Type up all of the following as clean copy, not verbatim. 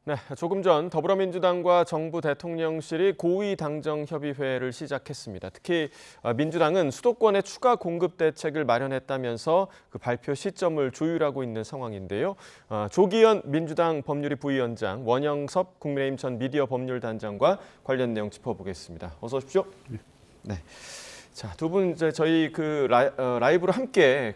네, 조금 전 더불어민주당과 정부 대통령실이 고위당정협의회를 시작했습니다. 특히 민주당은 수도권의 추가 공급 대책을 마련했다면서 그 발표 시점을 조율하고 있는 상황인데요. 조기현 민주당 법률위 부위원장, 원영섭 국민의힘 전 미디어 법률단장과 관련 내용 짚어보겠습니다. 어서 오십시오. 네. 자, 두 분 이제 저희 라이브로 함께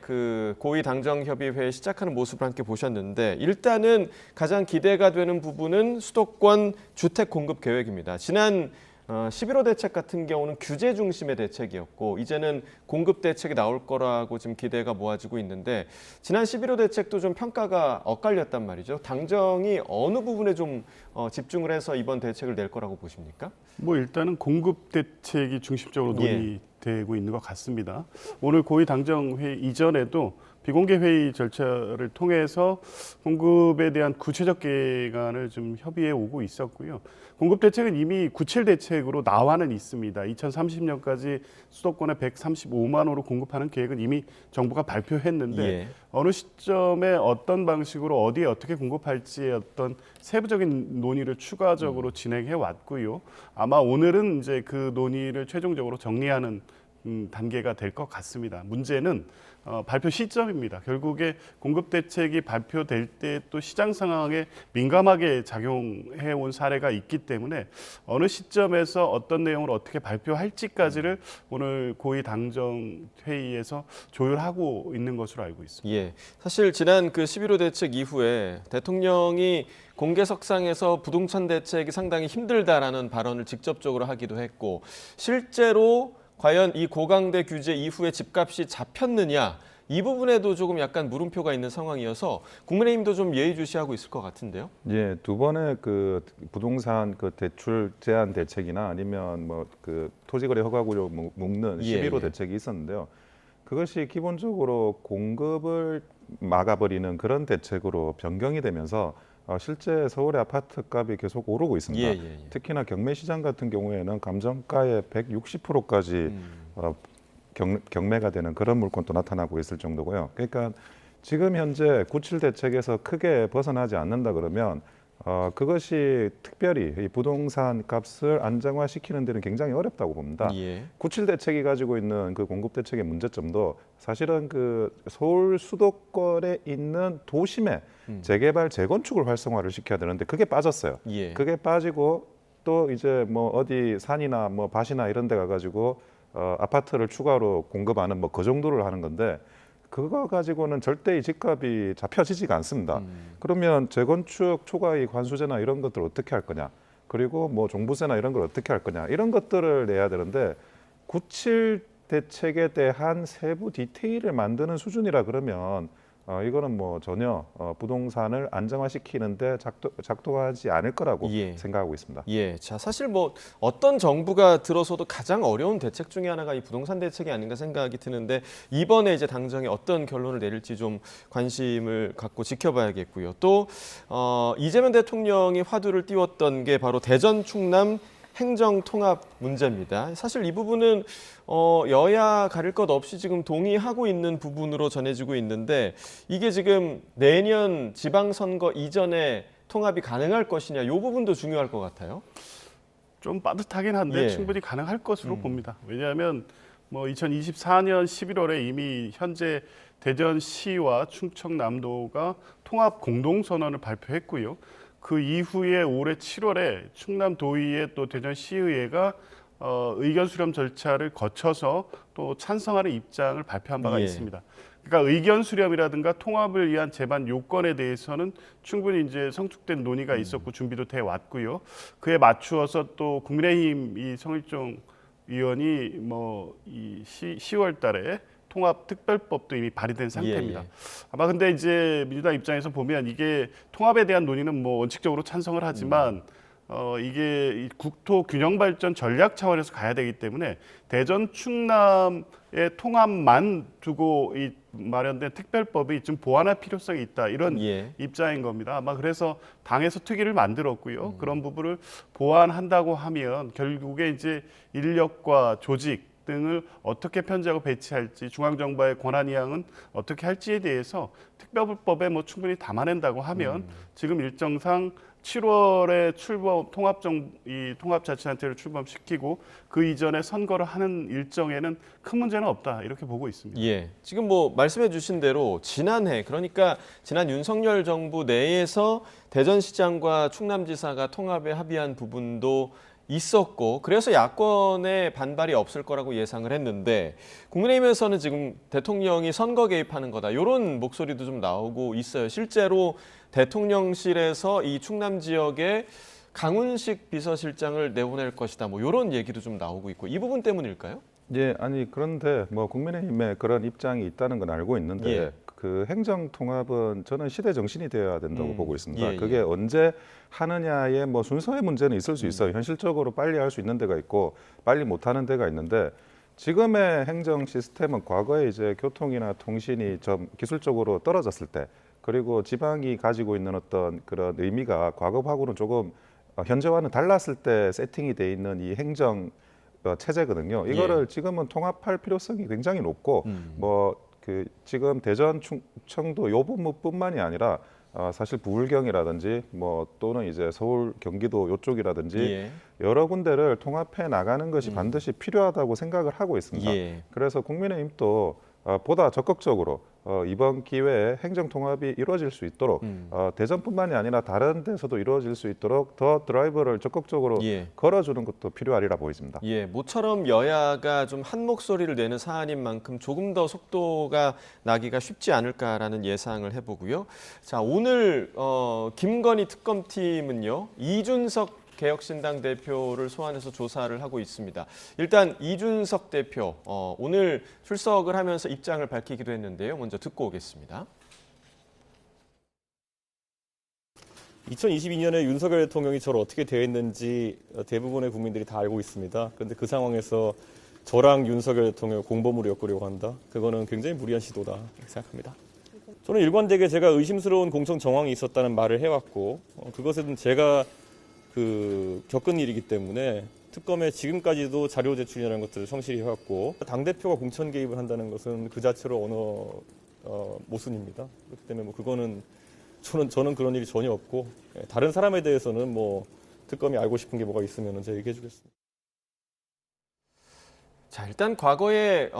고위 당정 협의회 시작하는 모습을 함께 보셨는데 일단은 가장 기대가 되는 부분은 수도권 주택 공급 계획입니다. 지난 11호 대책 같은 경우는 규제 중심의 대책이었고 이제는 공급 대책이 나올 거라고 지금 기대가 모아지고 있는데 지난 11호 대책도 좀 평가가 엇갈렸단 말이죠. 당정이 어느 부분에 좀 집중을 해서 이번 대책을 낼 거라고 보십니까? 뭐 일단은 공급 대책이 중심적으로 논의되고 있는 것 같습니다. 오늘 고위 당정 회의 이전에도 비공개 회의 절차를 통해서 공급에 대한 구체적 계획안을 좀 협의해 오고 있었고요. 공급 대책은 이미 97 대책으로 나와는 있습니다. 2030년까지 수도권에 135만 호로 공급하는 계획은 이미 정부가 발표했는데 어느 시점에 어떤 방식으로 어디에 어떻게 공급할지의 어떤 세부적인 논의를 추가적으로 진행해 왔고요. 아마 오늘은 이제 그 논의를 최종적으로 정리하는 단계가 될 것 같습니다. 문제는 발표 시점입니다. 결국에 공급 대책이 발표될 때 또 시장 상황에 민감하게 작용해 온 사례가 있기 때문에 어느 시점에서 어떤 내용을 어떻게 발표할지까지를 오늘 고위 당정 회의에서 조율하고 있는 것으로 알고 있습니다. 예, 사실 지난 11호 대책 이후에 대통령이 공개석상에서 부동산 대책이 상당히 힘들다라는 발언을 직접적으로 하기도 했고 실제로 과연 이 고강대 규제 이후에 집값이 잡혔느냐 이 부분에도 조금 약간 물음표가 있는 상황이어서 국민의힘도 좀 예의주시하고 있을 것 같은데요. 예, 두 번의 부동산 대출 제한 대책이나 아니면 토지거래 허가구조 묶는 11호 대책이 있었는데요. 그것이 기본적으로 공급을 막아버리는 그런 대책으로 변경이 되면서 실제 서울의 아파트 값이 계속 오르고 있습니다. 특히나 경매시장 같은 경우에는 감정가의 160%까지 경매가 되는 그런 물건도 나타나고 있을 정도고요. 그러니까 지금 현재 97 대책에서 크게 벗어나지 않는다 그러면 그것이 특별히 이 부동산 값을 안정화시키는 데는 굉장히 어렵다고 봅니다. 97 대책이 가지고 있는 그 공급 대책의 문제점도 사실은 서울 수도권에 있는 도심의 재개발, 재건축을 활성화를 시켜야 되는데 그게 빠졌어요. 그게 빠지고 또 이제 어디 산이나 밭이나 이런 데 가가지고 아파트를 추가로 공급하는 그 정도를 하는 건데 그거 가지고는 절대 이 집값이 잡혀지지가 않습니다. 그러면 재건축 초과이익 환수제나 이런 것들 어떻게 할 거냐, 그리고 종부세나 이런 걸 어떻게 할 거냐, 이런 것들을 내야 되는데 97 대책에 대한 세부 디테일을 만드는 수준이라 그러면 이거는 전혀 부동산을 안정화시키는데 작동하지 않을 거라고 생각하고 있습니다. 자, 사실 어떤 정부가 들어서도 가장 어려운 대책 중에 하나가 이 부동산 대책이 아닌가 생각이 드는데 이번에 이제 당정이 어떤 결론을 내릴지 좀 관심을 갖고 지켜봐야겠고요. 또 이재명 대통령이 화두를 띄웠던 게 바로 대전 충남 행정통합 문제입니다. 사실 이 부분은 여야 가릴 것 없이 지금 동의하고 있는 부분으로 전해지고 있는데 이게 지금 내년 지방선거 이전에 통합이 가능할 것이냐 이 부분도 중요할 것 같아요. 좀 빠듯하긴 한데 충분히 가능할 것으로 봅니다. 왜냐하면 2024년 11월에 이미 현재 대전시와 충청남도가 통합 공동선언을 발표했고요. 그 이후에 올해 7월에 충남도의회 또 대전시의회가 의견 수렴 절차를 거쳐서 또 찬성하는 입장을 발표한 바가 있습니다. 그러니까 의견 수렴이라든가 통합을 위한 제반 요건에 대해서는 충분히 이제 성숙된 논의가 있었고 준비도 돼 왔고요. 그에 맞추어서 또 국민의힘 이 성일종 의원이 이 10월달에 통합특별법도 이미 발의된 상태입니다. 아마 근데 이제 민주당 입장에서 보면 이게 통합에 대한 논의는 원칙적으로 찬성을 하지만 이게 국토 균형 발전 전략 차원에서 가야 되기 때문에 대전 충남의 통합만 두고 이 마련된 특별법이 좀 보완할 필요성이 있다 이런 입장인 겁니다. 아마 그래서 당에서 특위를 만들었고요. 그런 부분을 보완한다고 하면 결국에 이제 인력과 조직 등을 어떻게 편제하고 배치할지, 중앙정부의 권한 이양은 어떻게 할지에 대해서 특별법에 충분히 담아낸다고 하면 지금 일정상 7월에 출범 이 통합자치단체를 출범시키고 그 이전에 선거를 하는 일정에는 큰 문제는 없다 이렇게 보고 있습니다. 예, 지금 뭐 말씀해 주신 대로 지난해 그러니까 지난 윤석열 정부 내에서 대전시장과 충남지사가 통합에 합의한 부분도 있었고 그래서 야권의 반발이 없을 거라고 예상을 했는데 국민의힘에서는 지금 대통령이 선거 개입하는 거다 이런 목소리도 좀 나오고 있어요. 실제로 대통령실에서 이 충남 지역에 강훈식 비서실장을 내보낼 것이다 뭐 이런 얘기도 좀 나오고 있고 이 부분 때문일까요? 예, 아니 그런데 뭐 국민의힘에 그런 입장이 있다는 건 알고 있는데 예. 그 행정 통합은 저는 시대 정신이 되어야 된다고 보고 있습니다. 예, 그게 예. 언제 하느냐의 뭐 순서의 문제는 있을 수 있어요. 현실적으로 빨리 할 수 있는 데가 있고 빨리 못 하는 데가 있는데 지금의 행정 시스템은 과거에 이제 교통이나 통신이 좀 기술적으로 떨어졌을 때 그리고 지방이 가지고 있는 어떤 그런 의미가 과거하고는 조금 현재와는 달랐을 때 세팅이 돼 있는 이 행정 체제거든요. 이거를 지금은 통합할 필요성이 굉장히 높고 뭐 그 지금 대전 충청도 요 부분뿐만이 아니라 사실 부울경이라든지 뭐 또는 이제 서울 경기도 요쪽이라든지 예. 여러 군데를 통합해 나가는 것이 반드시 필요하다고 생각을 하고 있습니다. 예. 그래서 국민의힘도 보다 적극적으로 이번 기회에 행정 통합이 이루어질 수 있도록 대전뿐만이 아니라 다른 데서도 이루어질 수 있도록 더 드라이브를 적극적으로 예. 걸어주는 것도 필요하리라 보입니다. 예, 모처럼 여야가 좀 한 목소리를 내는 사안인 만큼 조금 더 속도가 나기가 쉽지 않을까라는 예상을 해보고요. 자, 오늘 김건희 특검팀은요, 이준석 개혁신당 대표를 소환해서 조사를 하고 있습니다. 일단 이준석 대표 오늘 출석을 하면서 입장을 밝히기도 했는데요. 먼저 듣고 오겠습니다. 2022년에 윤석열 대통령이 저를 어떻게 대했는지 대부분의 국민들이 다 알고 있습니다. 그런데 그 상황에서 저랑 윤석열 대통령을 공범으로 엮으려고 한다? 그거는 굉장히 무리한 시도다 이렇게 생각합니다. 저는 일관되게 제가 의심스러운 공천 정황이 있었다는 말을 해왔고 그것은 제가 겪은 일이기 때문에 특검에 지금까지도 자료 제출이라는 것들을 성실히 해왔고 당대표가 공천 개입을 한다는 것은 그 자체로 언어 모순입니다. 그렇기 때문에 뭐 그거는 저는 그런 일이 전혀 없고 다른 사람에 대해서는 뭐 특검이 알고 싶은 게 뭐가 있으면 제가 얘기해 주겠습니다. 자, 일단 과거에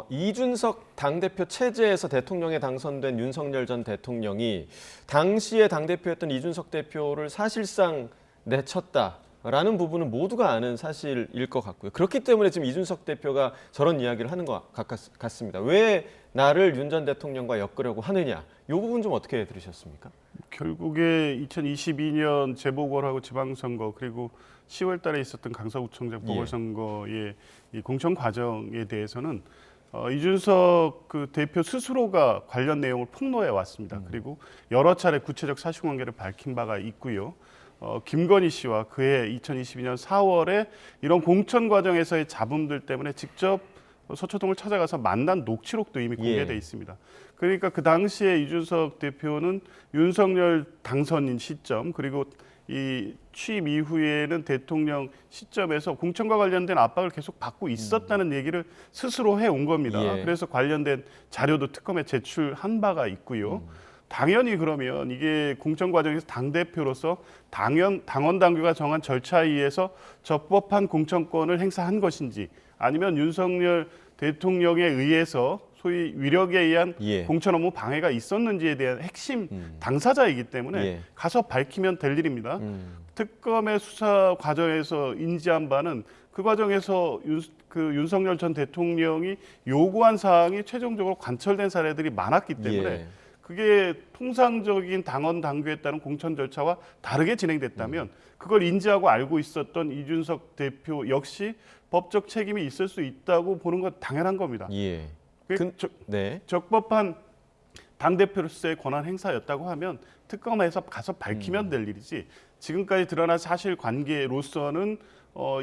이준석 당대표 체제에서 대통령에 당선된 윤석열 전 대통령이 당시에 당대표였던 이준석 대표를 사실상 내쳤다라는 부분은 모두가 아는 사실일 것 같고요. 그렇기 때문에 지금 이준석 대표가 저런 이야기를 하는 것 같습니다. 왜 나를 윤 전 대통령과 엮으려고 하느냐. 이 부분 좀 어떻게 들으셨습니까? 결국에 2022년 재보궐하고 지방선거 그리고 10월 달에 있었던 강서구청장 보궐선거의 이 공천 과정에 대해서는 이준석 그 대표 스스로가 관련 내용을 폭로해 왔습니다. 그리고 여러 차례 구체적 사실관계를 밝힌 바가 있고요. 김건희 씨와 그해 2022년 4월에 이런 공천 과정에서의 잡음들 때문에 직접 서초동을 찾아가서 만난 녹취록도 이미 공개돼 있습니다. 그러니까 그 당시에 이준석 대표는 윤석열 당선인 시점 그리고 이 취임 이후에는 대통령 시점에서 공천과 관련된 압박을 계속 받고 있었다는 얘기를 스스로 해온 겁니다. 그래서 관련된 자료도 특검에 제출한 바가 있고요. 당연히 그러면 이게 공천 과정에서 당대표로서 당원 당규가 정한 절차에 의해서 적법한 공천권을 행사한 것인지 아니면 윤석열 대통령에 의해서 소위 위력에 의한 공천 업무 방해가 있었는지에 대한 핵심 당사자이기 때문에 가서 밝히면 될 일입니다. 특검의 수사 과정에서 인지한 바는 그 과정에서 윤석열 전 대통령이 요구한 사항이 최종적으로 관철된 사례들이 많았기 때문에 그게 통상적인 당원 당규에 따른 공천 절차와 다르게 진행됐다면 그걸 인지하고 알고 있었던 이준석 대표 역시 법적 책임이 있을 수 있다고 보는 건 당연한 겁니다. 적법한 당대표로서의 권한 행사였다고 하면 특검에서 가서 밝히면 될 일이지 지금까지 드러난 사실관계로서는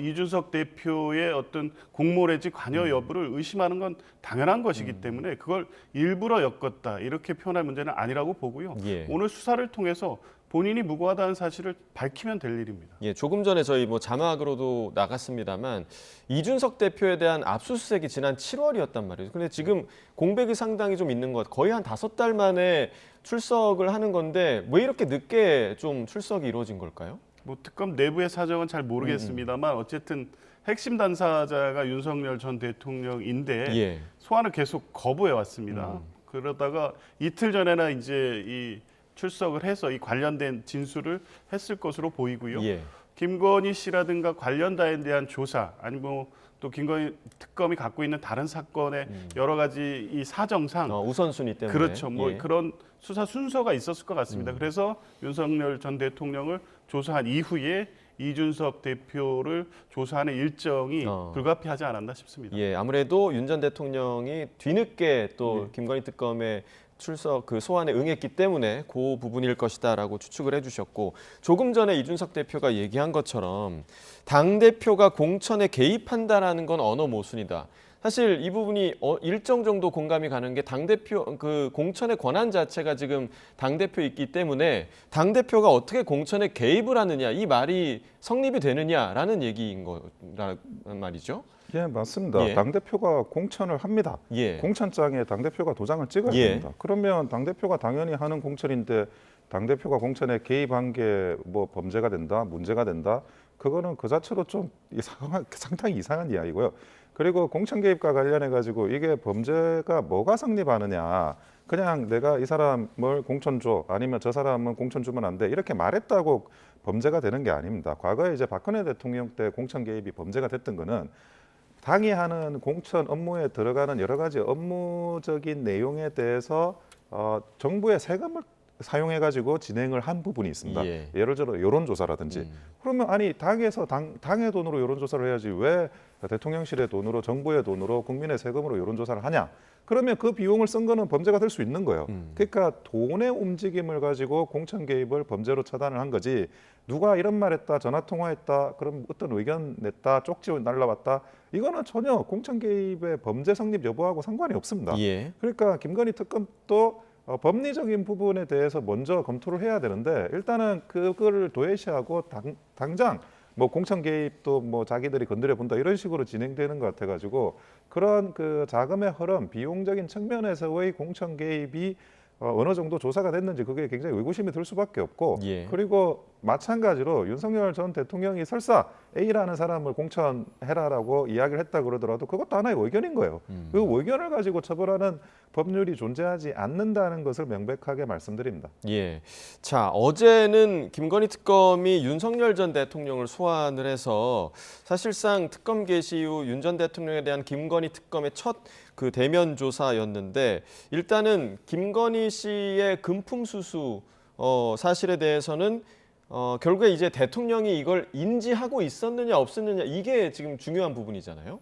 이준석 대표의 어떤 공모래지 관여 여부를 의심하는 건 당연한 것이기 때문에 그걸 일부러 엮었다 이렇게 표현할 문제는 아니라고 보고요. 오늘 수사를 통해서 본인이 무고하다는 사실을 밝히면 될 일입니다. 예, 조금 전에 저희 뭐 자막으로도 나갔습니다만 이준석 대표에 대한 압수수색이 지난 7월이었단 말이죠. 근데 지금 공백이 상당히 좀 있는 것, 거의 한 5달 만에 출석을 하는 건데 왜 이렇게 늦게 좀 출석이 이루어진 걸까요? 뭐 특검 내부의 사정은 잘 모르겠습니다만 어쨌든 핵심 당사자가 윤석열 전 대통령인데 예. 소환을 계속 거부해 왔습니다. 그러다가 이틀 전에나 이제 이 출석을 해서 이 관련된 진술을 했을 것으로 보이고요. 예. 김건희 씨라든가 관련자에 대한 조사 아니면 또 김건희 특검이 갖고 있는 다른 사건의 여러 가지 이 사정상 우선순위 때문에. 그렇죠. 뭐 예. 그런 수사 순서가 있었을 것 같습니다. 그래서 윤석열 전 대통령을 조사한 이후에 이준석 대표를 조사하는 일정이 불가피하지 않았나 싶습니다. 예, 아무래도 윤 전 대통령이 뒤늦게 또 김건희 특검에 출석 그 소환에 응했기 때문에 그 부분일 것이다라고 추측을 해주셨고 조금 전에 이준석 대표가 얘기한 것처럼 당 대표가 공천에 개입한다라는 건 언어 모순이다. 사실 이 부분이 일정 정도 공감이 가는 게 당 대표 그 공천의 권한 자체가 지금 당 대표에 있기 때문에 당 대표가 어떻게 공천에 개입을 하느냐 이 말이 성립이 되느냐라는 얘기인 거란 말이죠. 예, 맞습니다. 예. 당대표가 공천을 합니다. 예. 공천장에 당대표가 도장을 찍어야 예. 됩니다. 그러면 당대표가 당연히 하는 공천인데 당대표가 공천에 개입한 게 뭐 범죄가 된다, 문제가 된다. 그거는 그 자체로 좀 상당히 이상한 이야기고요. 그리고 공천 개입과 관련해 가지고 이게 범죄가 뭐가 성립하느냐. 그냥 내가 이 사람을 공천 줘 아니면 저 사람은 공천 주면 안 돼 이렇게 말했다고 범죄가 되는 게 아닙니다. 과거에 이제 박근혜 대통령 때 공천 개입이 범죄가 됐던 거는 당이 하는 공천 업무에 들어가는 여러 가지 업무적인 내용에 대해서 정부의 세금을 사용해 가지고 진행을 한 부분이 있습니다. 예. 예를 들어 여론조사라든지 그러면 아니 당에서 당의 돈으로 여론조사를 해야지 왜 대통령실의 돈으로 정부의 돈으로 국민의 세금으로 여론조사를 하냐? 그러면 그 비용을 쓴 거는 범죄가 될 수 있는 거예요. 그러니까 돈의 움직임을 가지고 공천 개입을 범죄로 처단을 한 거지. 누가 이런 말했다, 전화 통화했다, 그럼 어떤 의견 냈다, 쪽지 날라왔다. 이거는 전혀 공천 개입의 범죄 성립 여부하고 상관이 없습니다. 예. 그러니까 김건희 특검도 법리적인 부분에 대해서 먼저 검토를 해야 되는데 일단은 그거를 도외시하고 당장 뭐 공천 개입도 뭐 자기들이 건드려 본다 이런 식으로 진행되는 것 같아가지고 그런 그 자금의 흐름, 비용적인 측면에서의 공천 개입이 어느 정도 조사가 됐는지 그게 굉장히 의구심이 들 수밖에 없고 예. 그리고 마찬가지로 윤석열 전 대통령이 설사 A라는 사람을 공천해라라고 이야기를 했다 그러더라도 그것도 하나의 의견인 거예요. 그 의견을 가지고 처벌하는 법률이 존재하지 않는다는 것을 명백하게 말씀드립니다. 예. 자, 어제는 김건희 특검이 윤석열 전 대통령을 소환을 해서 사실상 특검 개시 후 윤 전 대통령에 대한 김건희 특검의 첫 그 대면 조사였는데 일단은 김건희 씨의 금품 수수 사실에 대해서는 결국에 이제 대통령이 이걸 인지하고 있었느냐 없었느냐 이게 지금 중요한 부분이잖아요.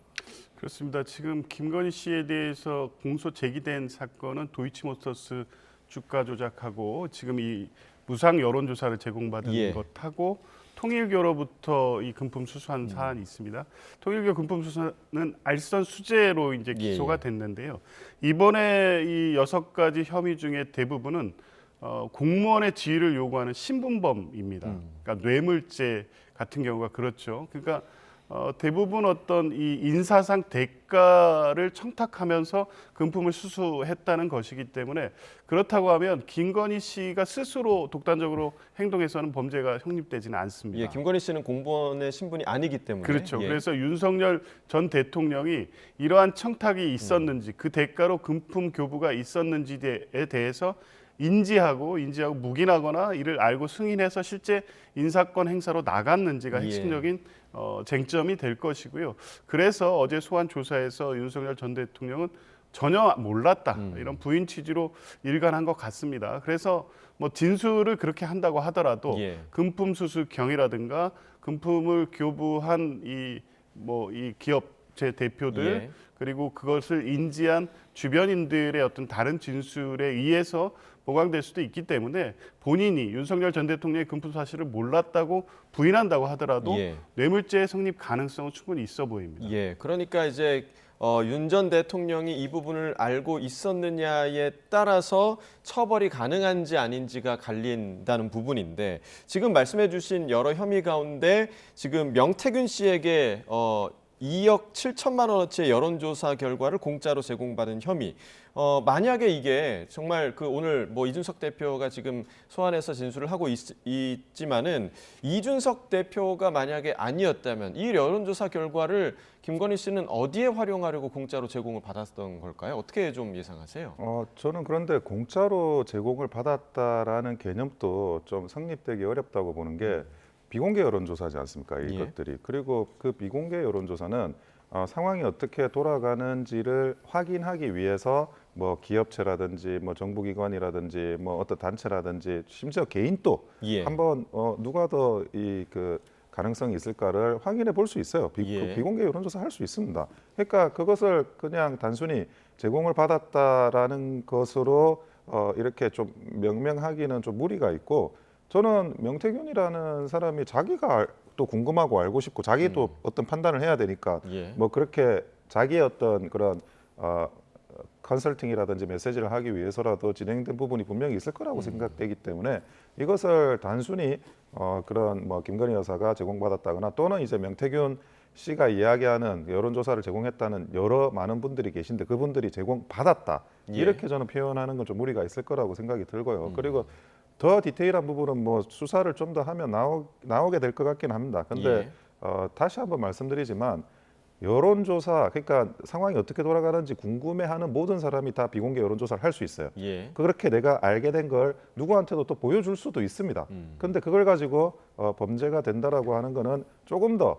그렇습니다. 지금 김건희 씨에 대해서 공소 제기된 사건은 도이치모터스 주가 조작하고 지금 이 무상 여론조사를 제공받은 예. 것하고 통일교로부터 이 금품 수수한 사안이 있습니다. 통일교 금품 수수는 알선 수재로 이제 기소가 됐는데요. 이번에 이 6가지 혐의 중에 대부분은 공무원의 지위를 요구하는 신분범입니다. 그러니까 뇌물죄 같은 경우가 그렇죠. 그러니까 대부분 어떤 이 인사상 대가를 청탁하면서 금품을 수수했다는 것이기 때문에 그렇다고 하면 김건희 씨가 스스로 독단적으로 행동해서는 범죄가 성립되지는 않습니다. 예, 김건희 씨는 공무원의 신분이 아니기 때문에. 그렇죠. 예. 그래서 윤석열 전 대통령이 이러한 청탁이 있었는지 그 대가로 금품 교부가 있었는지에 대해서 인지하고 묵인하거나 이를 알고 승인해서 실제 인사권 행사로 나갔는지가 핵심적인 쟁점이 될 것이고요. 그래서 어제 소환 조사에서 윤석열 전 대통령은 전혀 몰랐다 이런 부인 취지로 일관한 것 같습니다. 그래서 뭐 진술을 그렇게 한다고 하더라도 금품 수수 경위라든가 금품을 교부한 이 기업체 대표들 그리고 그것을 인지한 주변인들의 어떤 다른 진술에 의해서 보강될 수도 있기 때문에 본인이 윤석열 전 대통령의 금품 사실을 몰랐다고 부인한다고 하더라도 뇌물죄 성립 가능성은 충분히 있어 보입니다. 예, 그러니까 이제 윤 전 대통령이 이 부분을 알고 있었느냐에 따라서 처벌이 가능한지 아닌지가 갈린다는 부분인데 지금 말씀해 주신 여러 혐의 가운데 지금 명태균 씨에게 2억 7천만 원어치의 여론조사 결과를 공짜로 제공받은 혐의. 만약에 이게 정말 오늘 뭐 이준석 대표가 지금 소환해서 진술을 하고 있지만은 이준석 대표가 만약에 아니었다면 이 여론조사 결과를 김건희 씨는 어디에 활용하려고 공짜로 제공을 받았던 걸까요? 어떻게 좀 예상하세요? 저는 그런데 공짜로 제공을 받았다라는 개념도 좀 성립되기 어렵다고 보는 게 비공개 여론조사지 않습니까? 이것들이. 그리고 그 비공개 여론조사는 상황이 어떻게 돌아가는지를 확인하기 위해서 뭐 기업체라든지 뭐 정부기관이라든지 뭐 어떤 단체라든지 심지어 개인도 한번 누가 더 그 가능성이 있을까를 확인해 볼 수 있어요. 그 비공개 여론조사 할 수 있습니다. 그러니까 그것을 그냥 단순히 제공을 받았다라는 것으로 이렇게 좀 명명하기는 좀 무리가 있고 저는 명태균이라는 사람이 자기가 또 궁금하고 알고 싶고 자기도 어떤 판단을 해야 되니까 뭐 그렇게 자기의 어떤 그런 컨설팅이라든지 메시지를 하기 위해서라도 진행된 부분이 분명히 있을 거라고 생각되기 때문에 이것을 단순히 그런 뭐 김건희 여사가 제공받았다거나 또는 이제 명태균 씨가 이야기하는 여론조사를 제공했다는 여러 많은 분들이 계신데 그분들이 제공받았다 이렇게 저는 표현하는 건 좀 무리가 있을 거라고 생각이 들고요. 그리고 더 디테일한 부분은 뭐 수사를 좀 더 하면 나오게 될 것 같긴 합니다. 근데 다시 한번 말씀드리지만 여론조사, 그러니까 상황이 어떻게 돌아가는지 궁금해하는 모든 사람이 다 비공개 여론조사를 할 수 있어요. 그렇게 내가 알게 된 걸 누구한테도 또 보여줄 수도 있습니다. 그런데 그걸 가지고 범죄가 된다라고 하는 거는 조금 더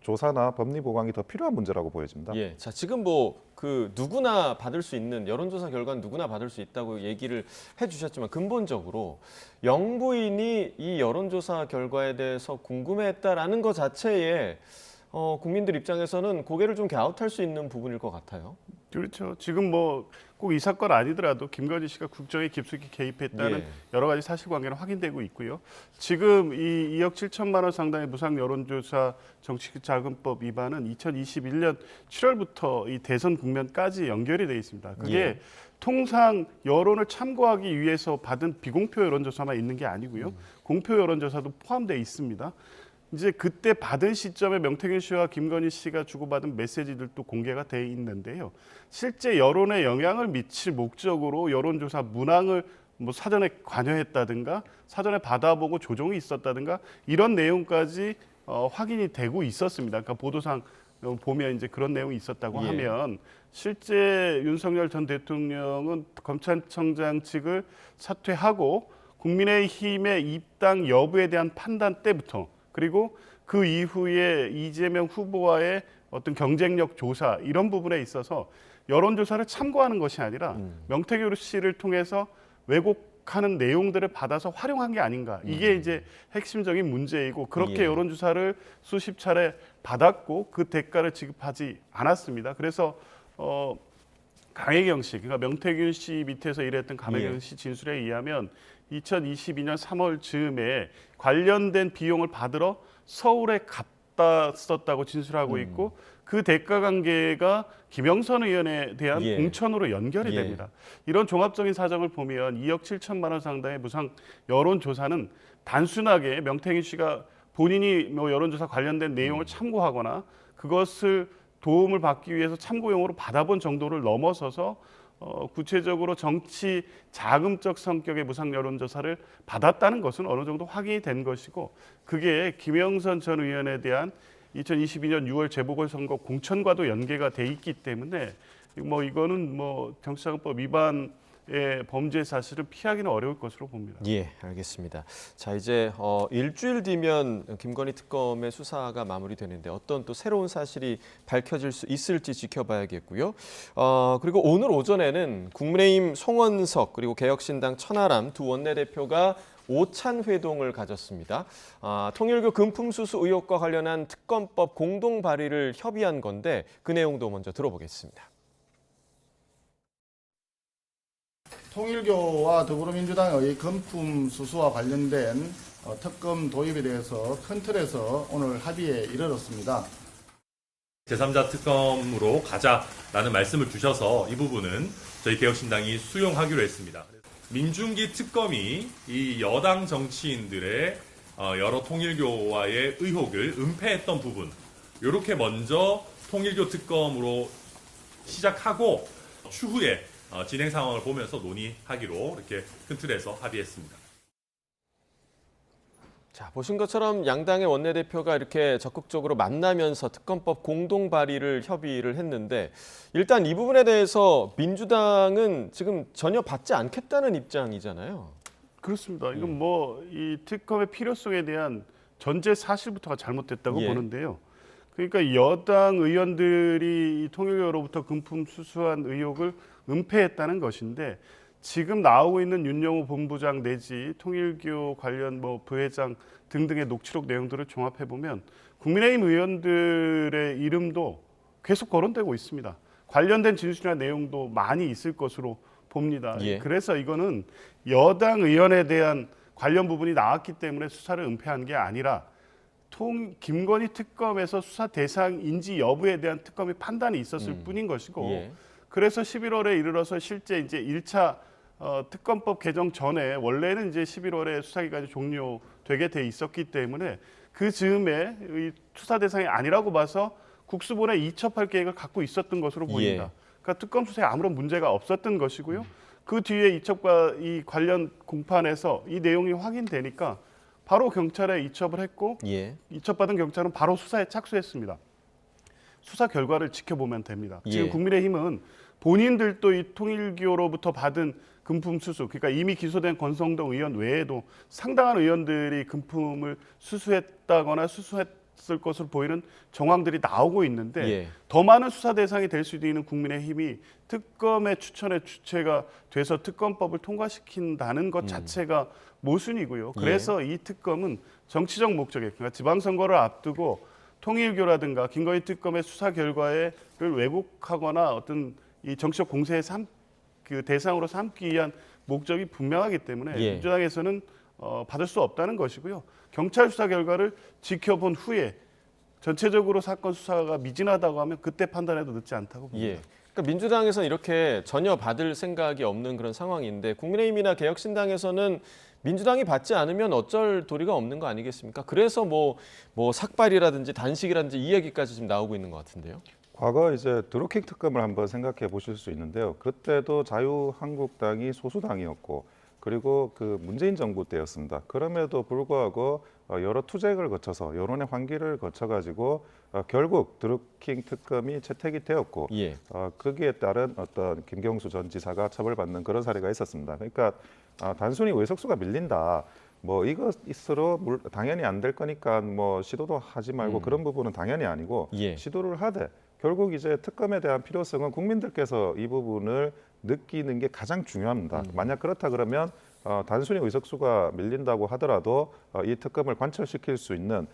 조사나 법리 보강이 더 필요한 문제라고 보여집니다. 자, 지금 뭐 누구나 받을 수 있는 여론조사 결과는 누구나 받을 수 있다고 얘기를 해주셨지만 근본적으로 영부인이 이 여론조사 결과에 대해서 궁금해했다라는 것 자체에 국민들 입장에서는 고개를 좀 갸웃할 수 있는 부분일 것 같아요. 그렇죠. 지금 뭐 꼭 이 사건 아니더라도 김건희 씨가 국정에 깊숙이 개입했다는 여러 가지 사실관계는 확인되고 있고요. 지금 이 2억 7천만 원 상당의 무상 여론조사 정치자금법 위반은 2021년 7월부터 이 대선 국면까지 연결이 돼 있습니다. 그게 통상 여론을 참고하기 위해서 받은 비공표 여론조사만 있는 게 아니고요. 공표 여론조사도 포함되어 있습니다. 이제 그때 받은 시점에 명태균 씨와 김건희 씨가 주고받은 메시지들도 공개가 돼 있는데요. 실제 여론에 영향을 미칠 목적으로 여론조사 문항을 뭐 사전에 관여했다든가 사전에 받아보고 조정이 있었다든가 이런 내용까지 확인이 되고 있었습니다. 그러니까 보도상 보면 이제 그런 내용이 있었다고 하면 실제 윤석열 전 대통령은 검찰청장 측을 사퇴하고 국민의힘의 입당 여부에 대한 판단 때부터 그리고 그 이후에 이재명 후보와의 어떤 경쟁력 조사 이런 부분에 있어서 여론조사를 참고하는 것이 아니라 명태균 씨를 통해서 왜곡하는 내용들을 받아서 활용한 게 아닌가. 이게 이제 핵심적인 문제이고 그렇게 여론조사를 수십 차례 받았고 그 대가를 지급하지 않았습니다. 그래서 강혜경 씨, 그러니까 명태균 씨 밑에서 일했던 강혜경 씨 진술에 의하면 2022년 3월 즈음에 관련된 비용을 받으러 서울에 갔다 썼다고 진술하고 있고 그 대가 관계가 김영선 의원에 대한 공천으로 연결이 됩니다. 이런 종합적인 사정을 보면 2억 7천만 원 상당의 무상 여론조사는 단순하게 명태균 씨가 본인이 뭐 여론조사 관련된 내용을 참고하거나 그것을 도움을 받기 위해서 참고용으로 받아본 정도를 넘어서서 구체적으로 정치 자금적 성격의 무상 여론조사를 받았다는 것은 어느 정도 확인이 된 것이고 그게 김영선 전 의원에 대한 2022년 6월 재보궐선거 공천과도 연계가 돼 있기 때문에 뭐 이거는 뭐 정치자금법 위반의 범죄 사실을 피하기는 어려울 것으로 봅니다. 알겠습니다. 자, 이제 일주일 뒤면 김건희 특검의 수사가 마무리되는데 어떤 또 새로운 사실이 밝혀질 수 있을지 지켜봐야겠고요. 그리고 오늘 오전에는 국민의힘 송원석 그리고 개혁신당 천하람 두 원내대표가 오찬 회동을 가졌습니다. 통일교 금품수수 의혹과 관련한 특검법 공동 발의를 협의한 건데 그 내용도 먼저 들어보겠습니다. 통일교와 더불어민주당의 금품 수수와 관련된 특검 도입에 대해서 큰 틀에서 오늘 합의에 이르렀습니다. 제3자 특검으로 가자라는 말씀을 주셔서 이 부분은 저희 개혁신당이 수용하기로 했습니다. 민중기 특검이 이 여당 정치인들의 여러 통일교와의 의혹을 은폐했던 부분, 이렇게 먼저 통일교 특검으로 시작하고 추후에 진행 상황을 보면서 논의하기로 이렇게 큰 틀에서 합의했습니다. 자, 보신 것처럼 양당의 원내대표가 이렇게 적극적으로 만나면서 특검법 공동 발의를 협의를 했는데 일단 이 부분에 대해서 민주당은 지금 전혀 받지 않겠다는 입장이잖아요. 그렇습니다. 이건 뭐 이 특검의 필요성에 대한 전제 사실부터가 잘못됐다고 예. 보는데요. 그러니까 여당 의원들이 이 통일교로부터 금품 수수한 의혹을 은폐했다는 것인데 지금 나오고 있는 윤영호 본부장 내지 통일교 관련 뭐 부회장 등등의 녹취록 내용들을 종합해 보면 국민의힘 의원들의 이름도 계속 거론되고 있습니다. 관련된 진술이나 내용도 많이 있을 것으로 봅니다. 예. 그래서 이거는 여당 의원에 대한 관련 부분이 나왔기 때문에 수사를 은폐한 게 아니라 김건희 특검에서 수사 대상인지 여부에 대한 특검의 판단이 있었을 뿐인 것이고 예. 그래서 11월에 이르러서 실제 이제 1차 특검법 개정 전에 원래는 이제 11월에 수사기간이 종료되게 돼 있었기 때문에 그 즈음에 이 수사 대상이 아니라고 봐서 국수본에 이첩할 계획을 갖고 있었던 것으로 보입니다. 그러니까 특검 수사에 아무런 문제가 없었던 것이고요. 그 뒤에 이첩과 이 관련 공판에서 이 내용이 확인되니까 바로 경찰에 이첩을 했고 예. 이첩받은 경찰은 바로 수사에 착수했습니다. 수사 결과를 지켜보면 됩니다. 예. 지금 국민의힘은 본인들도 이 통일교로부터 받은 금품 수수, 그러니까 이미 기소된 권성동 의원 외에도 상당한 의원들이 금품을 수수했다거나 수수했을 것으로 보이는 정황들이 나오고 있는데 예. 더 많은 수사 대상이 될 수도 있는 국민의힘이 특검의 추천의 주체가 돼서 특검법을 통과시킨다는 것 자체가 모순이고요. 그래서 이 특검은 정치적 목적에, 그러니까 지방선거를 앞두고 통일교라든가 김건희 특검의 수사 결과를 왜곡하거나 어떤 이 정치적 공세의 그 대상으로 삼기 위한 목적이 분명하기 때문에 예. 민주당에서는 받을 수 없다는 것이고요. 경찰 수사 결과를 지켜본 후에 전체적으로 사건 수사가 미진하다고 하면 그때 판단해도 늦지 않다고 봅니다. 예. 그러니까 민주당에서는 이렇게 전혀 받을 생각이 없는 그런 상황인데 국민의힘이나 개혁신당에서는 민주당이 받지 않으면 어쩔 도리가 없는 거 아니겠습니까? 그래서 뭐 삭발이라든지 단식이라든지 이 얘기까지 지금 나오고 있는 것 같은데요. 과거 이제 드루킹 특검을 한번 생각해 보실 수 있는데요. 그때도 자유한국당이 소수당이었고 그리고 그 문재인 정부 때였습니다. 그럼에도 불구하고 여러 투쟁을 거쳐서 여론의 환기를 거쳐가지고 결국 드루킹 특검이 채택이 되었고 예. 거기에 따른 어떤 김경수 전 지사가 처벌받는 그런 사례가 있었습니다. 그러니까 단순히 의석수가 밀린다. 뭐 이것으로 당연히 안 될 거니까 뭐 시도도 하지 말고 그런 부분은 당연히 아니고 예. 시도를 하되 결국 이제 특검에 대한 필요성은 국민들께서 이 부분을 느끼는 게 가장 중요합니다. 만약 그렇다 그러면 단순히 의석수가 밀린다고 하더라도 이 특검을 관철시킬 수 있는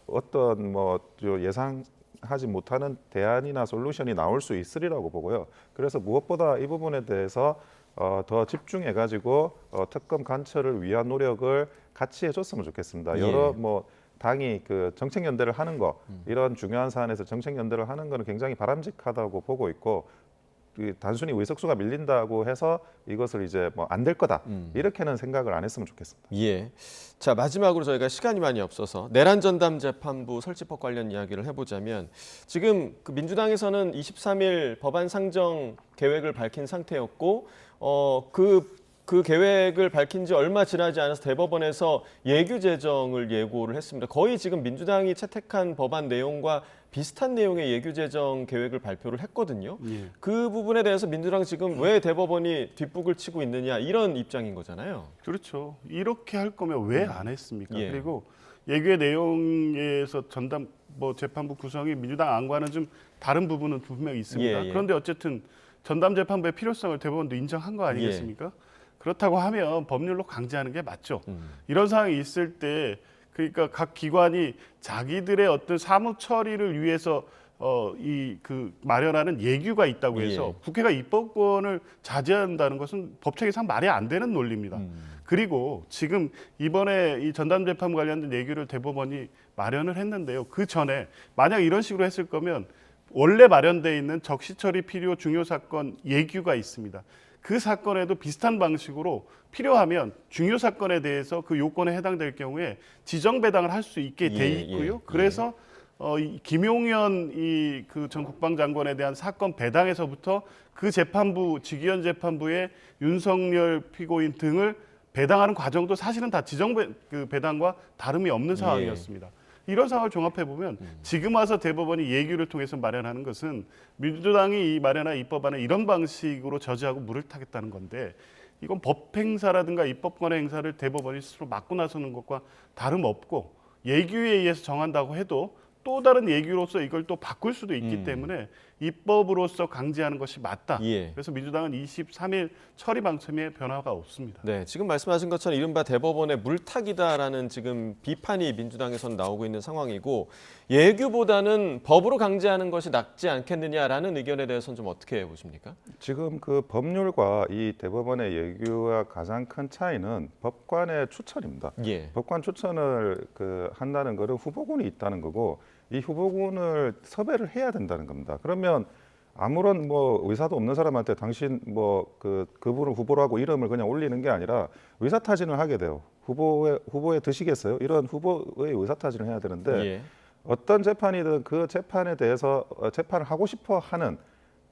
어떤 뭐 예상하지 못하는 대안이나 솔루션이 나올 수 있으리라고 보고요. 그래서 무엇보다 이 부분에 대해서 더 집중해가지고 특검 관철을 위한 노력을 같이 해줬으면 좋겠습니다. 예. 여러 뭐 당이 그 정책 연대를 하는 거 이런 중요한 사안에서 정책 연대를 하는 거는 굉장히 바람직하다고 보고 있고 단순히 의석수가 밀린다고 해서 이것을 이제 뭐 안 될 거다 이렇게는 생각을 안 했으면 좋겠습니다. 예. 자, 마지막으로 저희가 시간이 많이 없어서 내란 전담 재판부 설치법 관련 이야기를 해보자면 지금 그 민주당에서는 23일 법안 상정 계획을 밝힌 상태였고 그 계획을 밝힌 지 얼마 지나지 않아서 대법원에서 예규 제정을 예고를 했습니다. 거의 지금 민주당이 채택한 법안 내용과 비슷한 내용의 예규 제정 계획을 발표를 했거든요. 예. 그 부분에 대해서 민주당 지금 왜 대법원이 뒷북을 치고 있느냐 이런 입장인 거잖아요. 그렇죠. 이렇게 할 거면 왜 안 했습니까? 예. 그리고 예규의 내용에서 전담 재판부 구성이 민주당 안과는 좀 다른 부분은 분명히 있습니다. 예, 예. 그런데 어쨌든 전담 재판부의 필요성을 대법원도 인정한 거 아니겠습니까? 그렇다고 하면 법률로 강제하는 게 맞죠. 이런 상황이 있을 때 그러니까 각 기관이 자기들의 어떤 사무 처리를 위해서 마련하는 예규가 있다고 해서 국회가 입법권을 자제한다는 것은 법칙상 말이 안 되는 논리입니다. 그리고 지금 이번에 이 전담재판부 관련된 예규를 대법원이 마련을 했는데요. 그 전에 만약 이런 식으로 했을 거면 원래 마련돼 있는 적시처리 필요 중요 사건 예규가 있습니다. 그 사건에도 비슷한 방식으로 필요하면 중요 사건에 대해서 그 요건에 해당될 경우에 지정 배당을 할 수 있게 돼 있고요. 그래서 이 김용현 그 전 국방장관에 대한 사건 배당에서부터 그 재판부 직위원 재판부의 윤석열 피고인 등을 배당하는 과정도 사실은 다 지정 배당과 다름이 없는 상황이었습니다. 이런 상황을 종합해 보면 지금 와서 대법원이 예규를 통해서 마련하는 것은 민주당이 이 마련한 입법안을 이런 방식으로 저지하고 물을 타겠다는 건데 이건 법 행사라든가 입법권의 행사를 대법원이 스스로 막고 나서는 것과 다름없고 예규에 의해서 정한다고 해도 또 다른 예규로서 이걸 또 바꿀 수도 있기 때문에 입법으로서 강제하는 것이 맞다. 예. 그래서 민주당은 23일 처리 방침에 변화가 없습니다. 네, 지금 말씀하신 것처럼 이른바 대법원의 물타기다라는 지금 비판이 민주당에서는 나오고 있는 상황이고 예규보다는 법으로 강제하는 것이 낫지 않겠느냐라는 의견에 대해서는 좀 어떻게 보십니까? 지금 그 법률과 이 대법원의 예규와 가장 큰 차이는 법관의 추천입니다. 예. 법관 추천을 한다는 것은 후보군이 있다는 거고 이 후보군을 섭외를 해야 된다는 겁니다. 그러면 아무런 의사도 없는 사람한테 당신 그분을 후보로 하고 이름을 그냥 올리는 게 아니라 의사타진을 하게 돼요. 후보에 드시겠어요? 이런 후보의 의사타진을 해야 되는데 예. 어떤 재판이든 그 재판에 대해서 재판을 하고 싶어 하는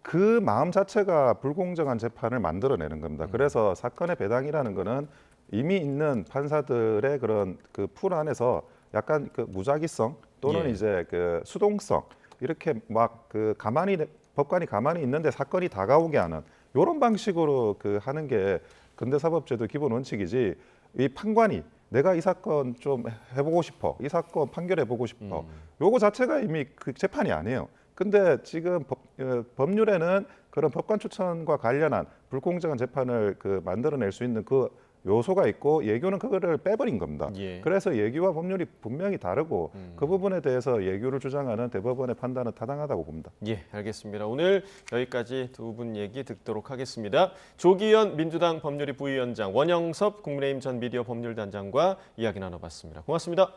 그 마음 자체가 불공정한 재판을 만들어내는 겁니다. 그래서 사건의 배당이라는 거는 이미 있는 판사들의 그런 그 풀 안에서 약간 그 무작위성 또는 예. 이제 그 수동성 이렇게 법관이 가만히 있는데 사건이 다가오게 하는 이런 방식으로 하는 게 근대사법제도 기본 원칙이지 이 판관이 내가 이 사건 좀 해보고 싶어 이 사건 판결해보고 싶어 요거 자체가 이미 그 재판이 아니에요. 근데 지금 법률에는 그런 법관 추천과 관련한 불공정한 재판을 만들어낼 수 있는 그 요소가 있고 예규는 그거를 빼버린 겁니다. 예. 그래서 예규와 법률이 분명히 다르고 그 부분에 대해서 예규를 주장하는 대법원의 판단은 타당하다고 봅니다. 예, 알겠습니다. 오늘 여기까지 두 분 얘기 듣도록 하겠습니다. 조기현 민주당 법률위 부위원장, 원영섭 국민의힘 전 미디어 법률단장과 이야기 나눠봤습니다. 고맙습니다.